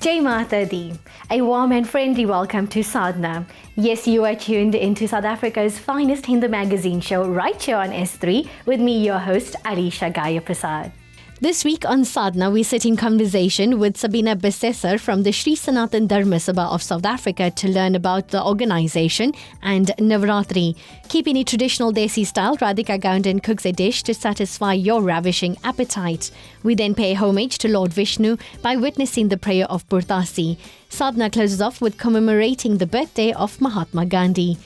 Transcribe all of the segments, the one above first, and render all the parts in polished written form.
Jai Mata Di. A warm and friendly welcome to Sadhana. Yes, you are tuned into South Africa's finest Hindu magazine show right here on S3 with me, your host, Alisha Gaya Prasad. This week on Sadhana, we sit in conversation with Sabina Bessar from the Sanathan Dharma Sabha of South Africa to learn about the organization and Navarathri. Keeping it traditional desi style, Radhika Gounden cooks a dish to satisfy your ravishing appetite. We then pay homage to Lord Vishnu by witnessing the prayer of Purtassi. Sadhana closes off with commemorating the birthday of Mahatma Gandhi.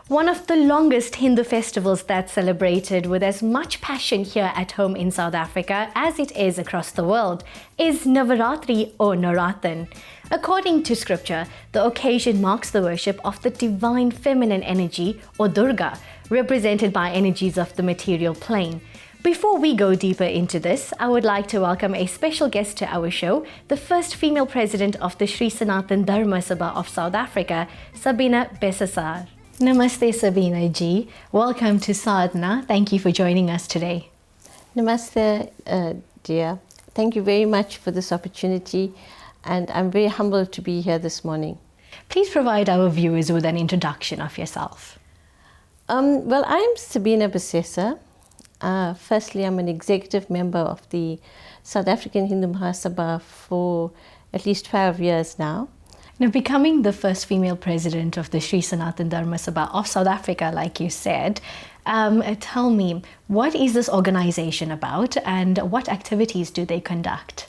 One of the longest Hindu festivals that's celebrated with as much passion here at home in South Africa as it is across the world is Navarathri or Navratan. According to scripture, the occasion marks the worship of the divine feminine energy or Durga, represented by energies of the material plane. Before we go deeper into this, I would like to welcome a special guest to our show, the first female president of the Sri Sanathan Dharma Sabha of South Africa, Sabina Besesar. Namaste Sabina ji. Welcome to Sadhana. Thank you for joining us today. Namaste, dear. Thank you very much for this opportunity, and I'm very humbled to be here this morning. Please provide our viewers with an introduction of yourself. Well, I'm Sabina Besesar. Firstly, I'm an executive member of the South African Hindu Mahasabha for at least 5 years now. Now, becoming the first female president of the Sri Sanathan Dharma Sabha of South Africa, like you said, tell me, what is this organization about and what activities do they conduct?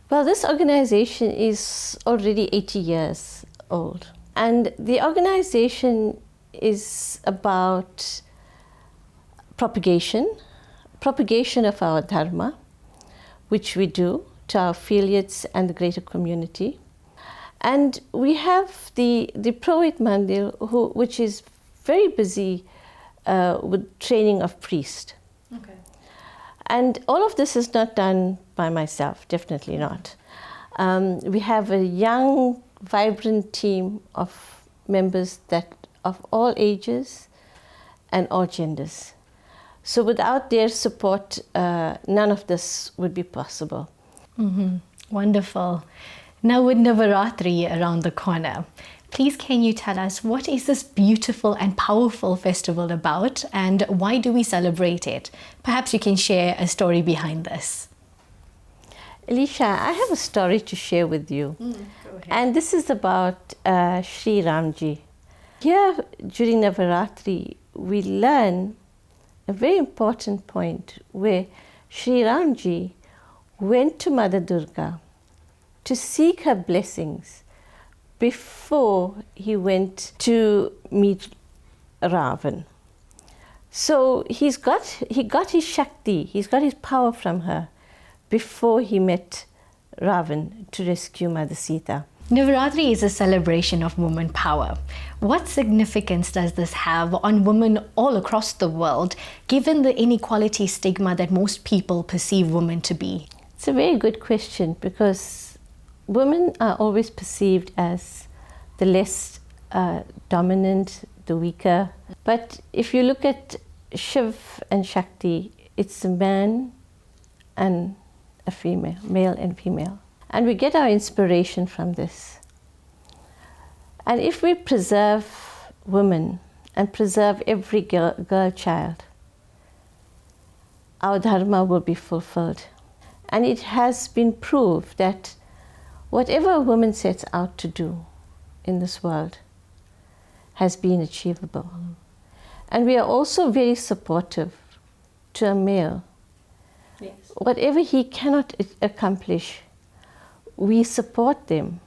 Well, this organization is already 80 years old. And the organization is about propagation of our Dharma, which we do to our affiliates and the greater community. And we have the Purohit Mandir, which is very busy with training of priests. Okay. And all of this is not done by myself, definitely not. We have a young, vibrant team of members of all ages and all genders. So without their support, none of this would be possible. Mm-hmm. Wonderful. Now with Navarathri around the corner, please can you tell us what is this beautiful and powerful festival about and why do we celebrate it? Perhaps you can share a story behind this. Alisha, I have a story to share with you. Go ahead. And this is about Sri Ramji. Here during Navarathri, we learn a very important point where Sri Ramji went to Mother Durga to seek her blessings before he went to meet Ravan. So he got his Shakti, he's got his power from her before he met Ravan to rescue Mother Sita. Navaratri is a celebration of woman power. What significance does this have on women all across the world, given the inequality stigma that most people perceive women to be? It's a very good question because women are always perceived as the less dominant, the weaker. But if you look at Shiv and Shakti, it's a man and a female, male and female. And we get our inspiration from this. And if we preserve women and preserve every girl child, our Dharma will be fulfilled. And it has been proved that whatever a woman sets out to do in this world has been achievable. And we are also very supportive to a male. Yes. Whatever he cannot accomplish, we support them,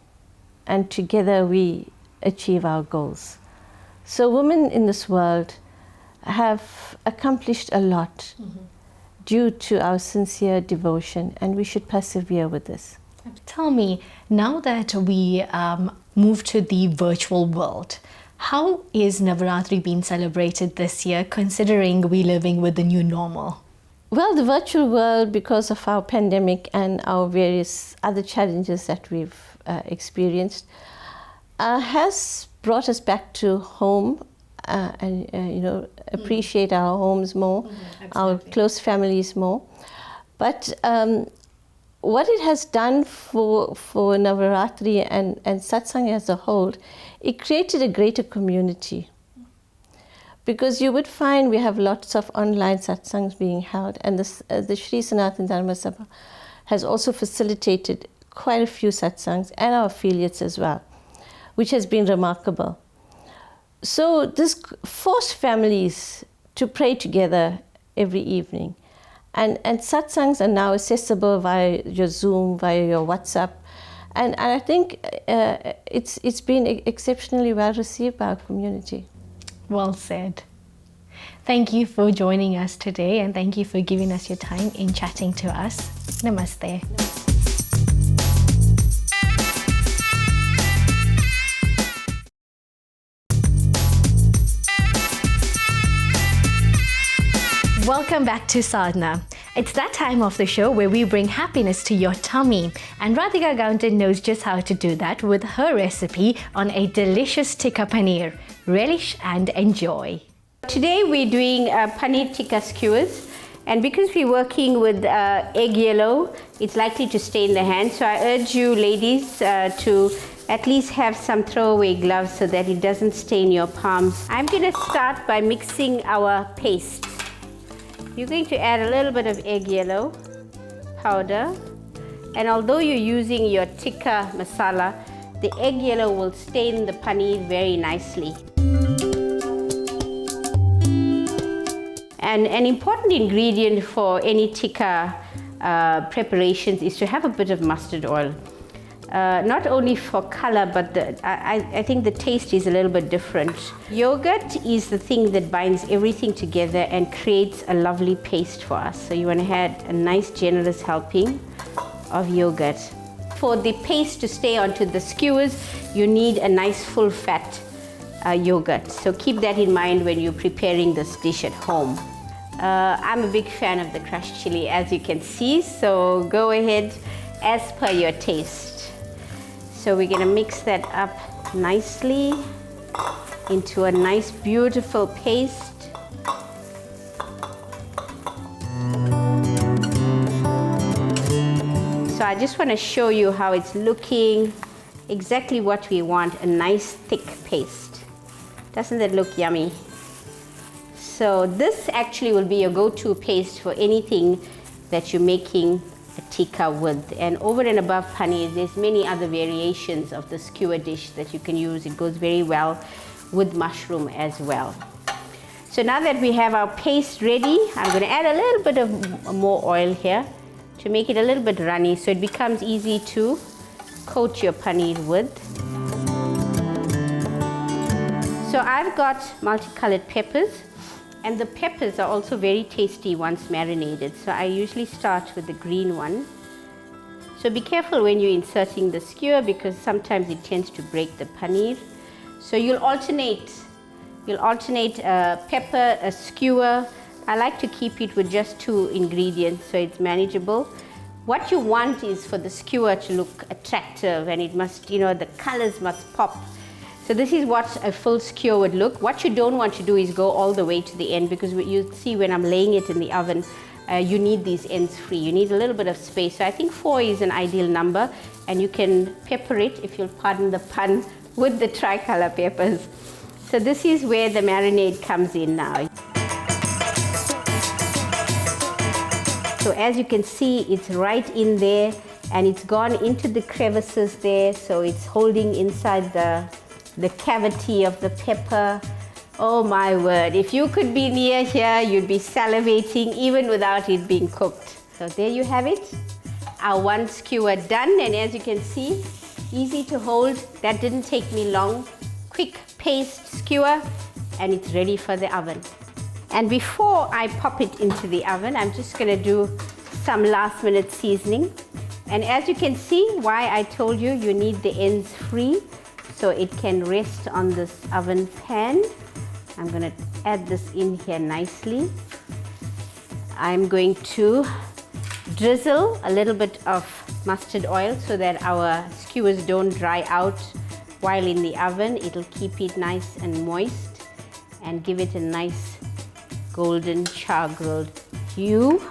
and together we achieve our goals. So women in this world have accomplished a lot due to our sincere devotion, and we should persevere with this. Tell me, now that we move to the virtual world, how is Navaratri being celebrated this year, considering we're living with the new normal? Well, the virtual world, because of our pandemic and our various other challenges that we've experienced, has brought us back to home and appreciate our homes more, our close families more. But what it has done for Navarathri and satsang as a whole, it created a greater community. Because you would find we have lots of online satsangs being held, and the Shree Sanathan Dharma Sabha has also facilitated quite a few satsangs, and our affiliates as well, which has been remarkable. So this forced families to pray together every evening. And satsangs are now accessible via your Zoom, via your WhatsApp. And I think it's been exceptionally well received by our community. Well said. Thank you for joining us today, and thank you for giving us your time in chatting to us. Namaste. Welcome back to Sadhana. It's that time of the show where we bring happiness to your tummy, and Radhika Gounden knows just how to do that with her recipe on a delicious Tikka Paneer. Relish and enjoy. Today we're doing paneer tikka skewers, and because we're working with egg yellow, it's likely to stain the hand. So I urge you ladies to at least have some throwaway gloves so that it doesn't stain your palms. I'm going to start by mixing our paste. You're going to add a little bit of egg yellow powder, and although you're using your tikka masala, the egg yellow will stain the paneer very nicely. And an important ingredient for any tikka preparations is to have a bit of mustard oil. Not only for color, but I think the taste is a little bit different. Yogurt is the thing that binds everything together and creates a lovely paste for us. So you want to add a nice generous helping of yogurt. For the paste to stay onto the skewers, you need a nice full fat yogurt. So keep that in mind when you're preparing this dish at home. I'm a big fan of the crushed chili, as you can see, so go ahead as per your taste. So we're going to mix that up nicely into a nice beautiful paste. So I just want to show you how it's looking, exactly what we want, a nice thick paste. Doesn't that look yummy? So this actually will be your go-to paste for anything that you're making a tikka with. And over and above paneer, there's many other variations of the skewer dish that you can use. It goes very well with mushroom as well. So now that we have our paste ready, I'm going to add a little bit of more oil here to make it a little bit runny so it becomes easy to coat your paneer with. So I've got multicolored peppers, and the peppers are also very tasty once marinated. So I usually start with the green one. So be careful when you're inserting the skewer because sometimes it tends to break the paneer. So you'll alternate a pepper, a skewer. I like to keep it with just 2 ingredients so it's manageable. What you want is for the skewer to look attractive, and it must, the colors must pop. So this is what a full skewer would look. What you don't want to do is go all the way to the end, because you see when I'm laying it in the oven, you need these ends free. You need a little bit of space. So I think 4 is an ideal number, and you can pepper it, if you'll pardon the pun, with the tricolor peppers. So this is where the marinade comes in now. So as you can see, it's right in there, and it's gone into the crevices there, so it's holding inside the cavity of the pepper. Oh my word, if you could be near here, you'd be salivating even without it being cooked. So there you have it, our 1 skewer done, and as you can see, easy to hold. That didn't take me long. Quick paste skewer, and it's ready for the oven. And before I pop it into the oven, I'm just going to do some last minute seasoning. And as you can see, why I told you need the ends free, so it can rest on this oven pan. I'm going to add this in here nicely. I'm going to drizzle a little bit of mustard oil so that our skewers don't dry out while in the oven. It'll keep it nice and moist and give it a nice golden char grilled hue.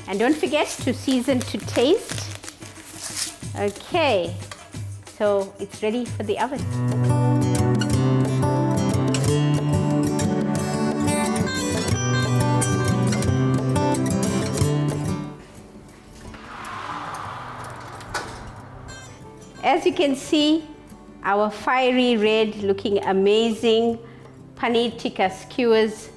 And don't forget to season to taste. Okay, so it's ready for the oven. As you can see, our fiery red looking amazing paneer tikka skewers,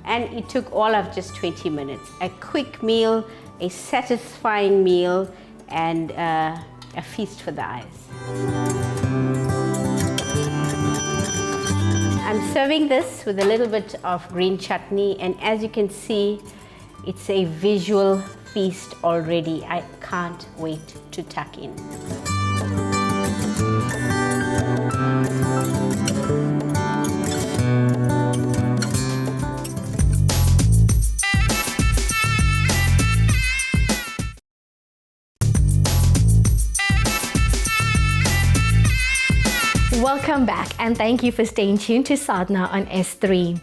and it took all of just 20 minutes. A quick meal, a satisfying meal, and a feast for the eyes. I'm serving this with a little bit of green chutney, and as you can see, it's a visual feast already. I can't wait to tuck in. Welcome back and thank you for staying tuned to Sadhana on S3.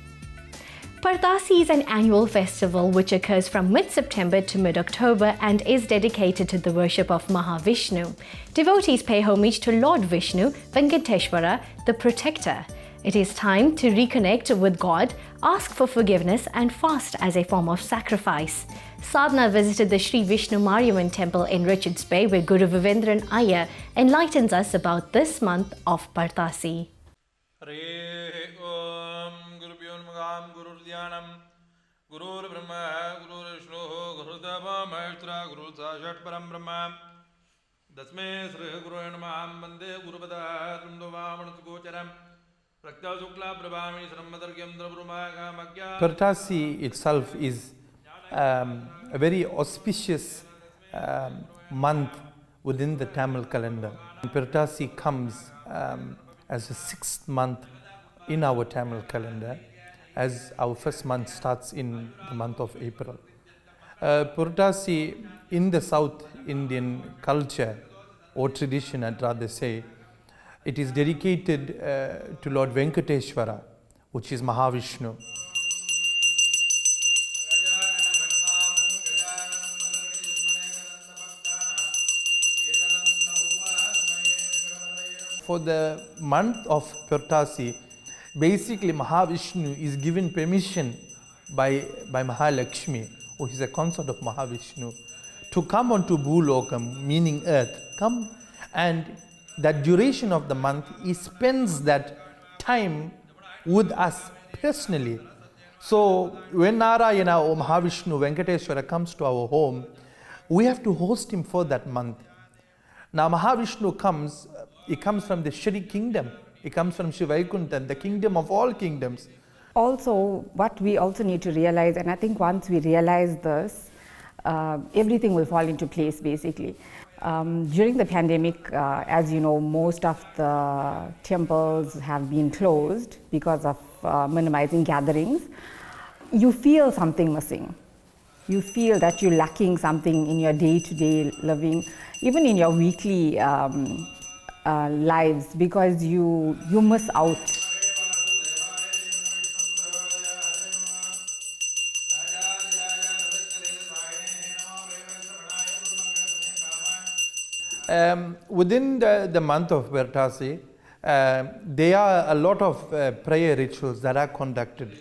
Purtassi is an annual festival which occurs from mid-September to mid-October and is dedicated to the worship of Mahavishnu. Devotees pay homage to Lord Vishnu, Venkateshwara, the protector. It is time to reconnect with God, ask for forgiveness and fast as a form of sacrifice. Sadhana visited the Shree Vishnu Mariammen Temple in Richards Bay where Guru Vivendran Iyer enlightens us about this month of Purtassi. Guru Brahma, Guru Vishnu, Guru Deva, Maestra, Guru Sashat Param Brahma, Dasme Sri Guru Namam Bande, Guru Pada, Tundovam, Gocharam, Rakta Sukla, Prabhami, Sramadargyam, Drabrumaga, Magya. Purtassi itself is a very auspicious month within the Tamil calendar. Purtassi comes as the 6th month in our Tamil calendar, as our first month starts in the month of April. Purtassi in the South Indian culture or tradition, I'd rather say, it is dedicated to Lord Venkateshwara, which is Mahavishnu. For the month of Purtassi, basically Mahavishnu is given permission by Mahalakshmi, who is a consort of Mahavishnu, to come onto Bhulokam, meaning earth, come, and that duration of the month, he spends that time with us personally. So when Narayana or Mahavishnu, Venkateshwara comes to our home, we have to host him for that month. Now Mahavishnu comes, he comes from the Shree kingdom. He comes from Shivaikunthan, the kingdom of all kingdoms. Also, what we also need to realize, and I think once we realize this, everything will fall into place basically. During the pandemic, as you know, most of the temples have been closed because of minimizing gatherings. You feel something missing. You feel that you're lacking something in your day-to-day living, even in your weekly lives, because you miss out. Within the month of Purtassi, there are a lot of prayer rituals that are conducted,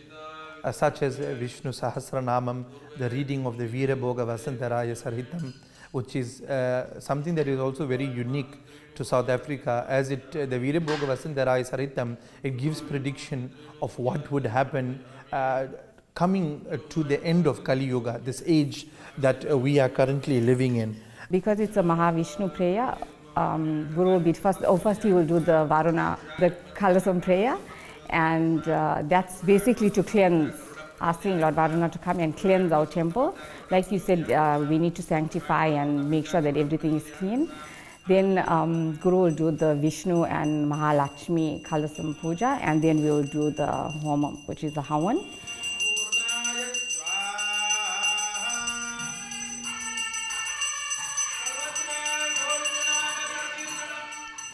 such as Vishnu Sahasranamam, the reading of the Veera Bhoga Vasantaraya Saritam, which is something that is also very unique to South Africa, as the Veera Bhoga Vasantaraya Saritam, it gives prediction of what would happen coming to the end of Kali Yuga, this age that we are currently living in. Because it's a Mahavishnu prayer, Guru will be first he will do the Varuna, the Kalasam prayer, and that's basically to cleanse, asking Lord Varuna to come and cleanse our temple. Like you said, we need to sanctify and make sure that everything is clean. Then Guru will do the Vishnu and Mahalakshmi Kalasam Puja, and then we will do the Homam, which is the Havan.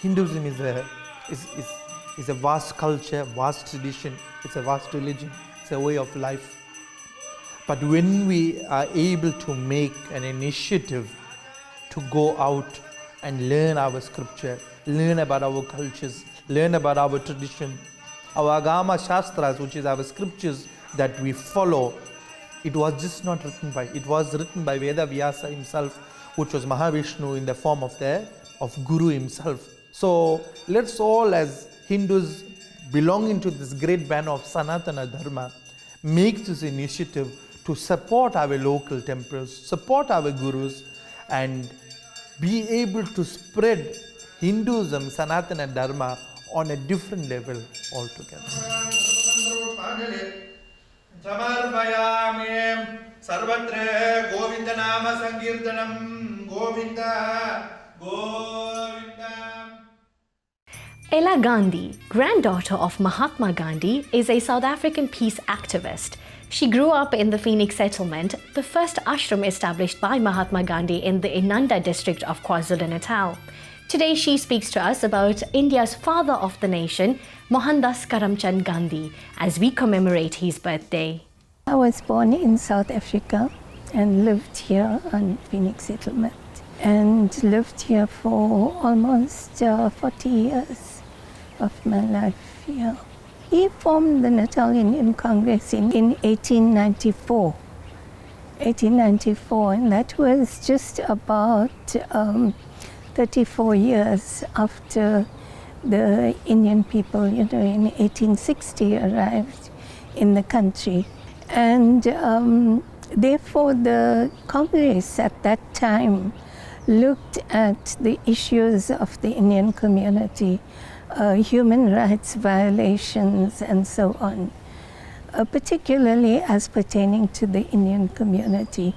Hinduism is a vast culture, vast tradition, it's a vast religion, it's a way of life. But when we are able to make an initiative to go out and learn our scripture, learn about our cultures, learn about our tradition. Our Agama Shastras, which is our scriptures that we follow, it was just not written by, it was written by Veda Vyasa himself, which was Mahavishnu in the form of Guru himself. So let's all, as Hindus belonging to this great banner of Sanatana Dharma, make this initiative to support our local temples, support our gurus, and be able to spread Hinduism, Sanatana Dharma on a different level altogether. Sarvatre Govinda Nama Sankirtanam Govinda Govinda. Ela Gandhi, granddaughter of Mahatma Gandhi, is a South African peace activist. She grew up in the Phoenix settlement, the first ashram established by Mahatma Gandhi in the Inanda district of KwaZulu-Natal. Today she speaks to us about India's father of the nation, Mohandas Karamchand Gandhi, as we commemorate his birthday. I was born in South Africa and lived here on Phoenix settlement and lived here for almost 40 years of my life here. He formed the Natal Indian Congress in 1894, and that was just about 34 years after the Indian people, in 1860 arrived in the country. And therefore the Congress at that time looked at the issues of the Indian community, human rights violations and so on, particularly as pertaining to the Indian community.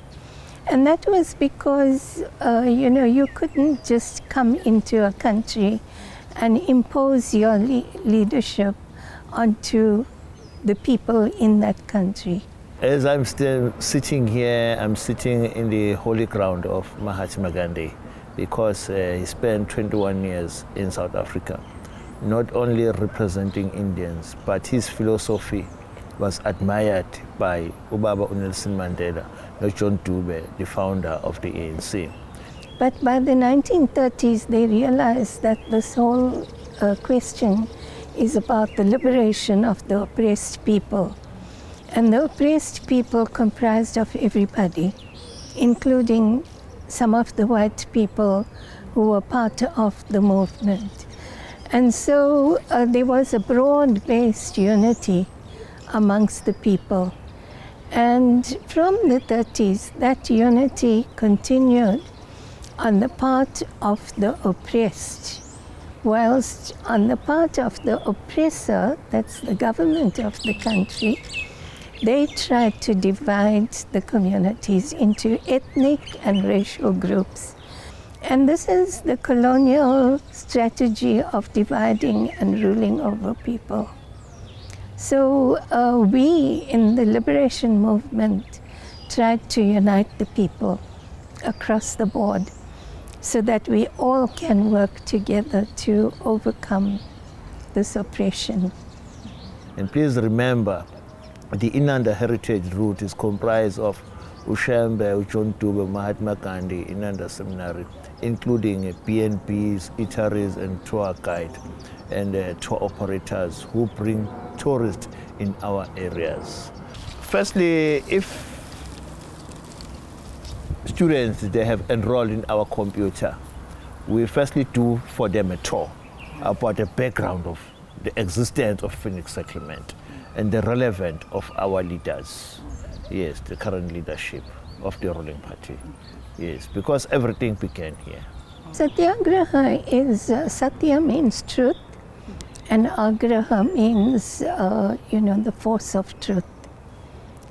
And that was because, you couldn't just come into a country and impose your leadership onto the people in that country. As I'm still sitting here, I'm sitting in the holy ground of Mahatma Gandhi because he spent 21 years in South Africa, not only representing Indians, but his philosophy was admired by Ubaba Nelson Mandela, not John Dube, the founder of the ANC. But by the 1930s, they realized that this whole question is about the liberation of the oppressed people. And the oppressed people comprised of everybody, including some of the white people who were part of the movement. And so there was a broad-based unity amongst the people. And from the 30s, that unity continued on the part of the oppressed, whilst on the part of the oppressor, that's the government of the country, they tried to divide the communities into ethnic and racial groups. And this is the colonial strategy of dividing and ruling over people. So we in the liberation movement tried to unite the people across the board so that we all can work together to overcome this oppression. And please remember, the Inanda heritage route is comprised of Ushembe, John Dube, Mahatma Gandhi, Inanda Seminary, including BNBs, eateries, and tour guide, and tour operators who bring tourists in our areas. Firstly, if students they have enrolled in our computer, we firstly do for them a tour about the background of the existence of Phoenix Settlement and the relevance of our leaders. Yes, the current leadership of the ruling party. Yes, because everything began here. Satyagraha is, Satya means truth, and Agraha means, the force of truth.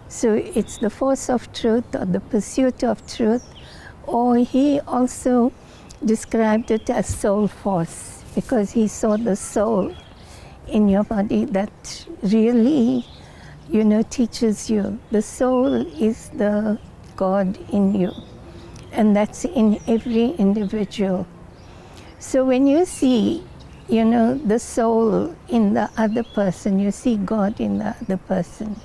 So it's the force of truth or the pursuit of truth, or he also described it as soul force because he saw the soul in your body that really, teaches you. The soul is the God in you, and that's in every individual. So when you see, the soul in the other person, you see God in the other person.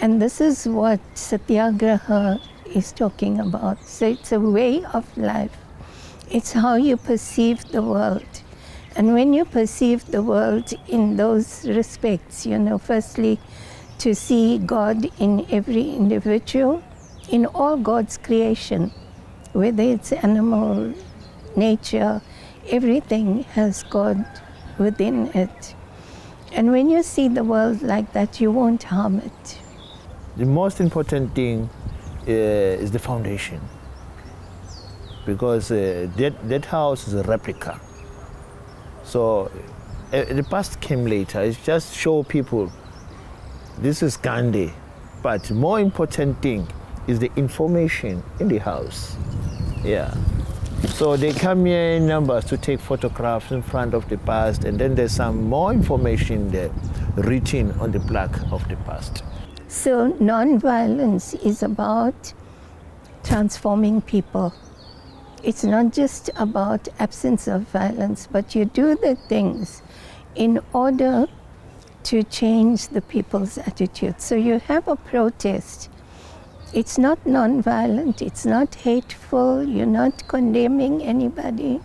And this is what Satyagraha is talking about. So it's a way of life It's how you perceive the world. And when you perceive the world in those respects, firstly, to see God in every individual, in all God's creation, whether it's animal, nature, everything has God within it. And when you see the world like that, you won't harm it. The most important thing is the foundation, because that house is a replica. So the past came later. It just show people this is Gandhi, but more important thing is the information in the house. Yeah. So they come here in numbers to take photographs in front of the past, and then there's some more information there written on the plaque of the past. So non-violence is about transforming people. It's not just about absence of violence, but you do the things in order to change the people's attitude. So you have a protest. It's not non-violent, it's not hateful, you're not condemning anybody.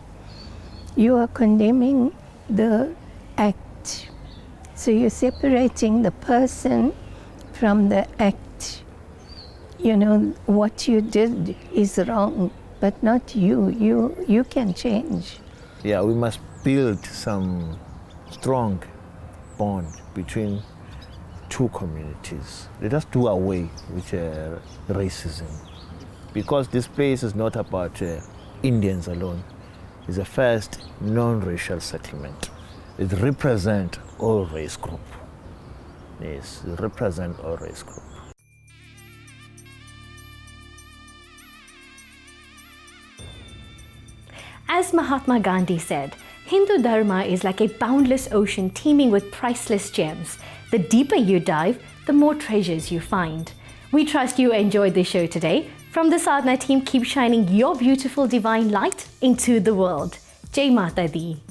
You are condemning the act. So you're separating the person from the act. What you did is wrong, but not you. You can change. Yeah, we must build some strong bond between two communities. Let us do away with racism, because this place is not about Indians alone. It's the first non-racial settlement. It represents all race group. Yes, it represents all race group. As Mahatma Gandhi said, Hindu Dharma is like a boundless ocean teeming with priceless gems. The deeper you dive, the more treasures you find. We trust you enjoyed the show today. From the Sadhana team, keep shining your beautiful divine light into the world. Jai Mata Di.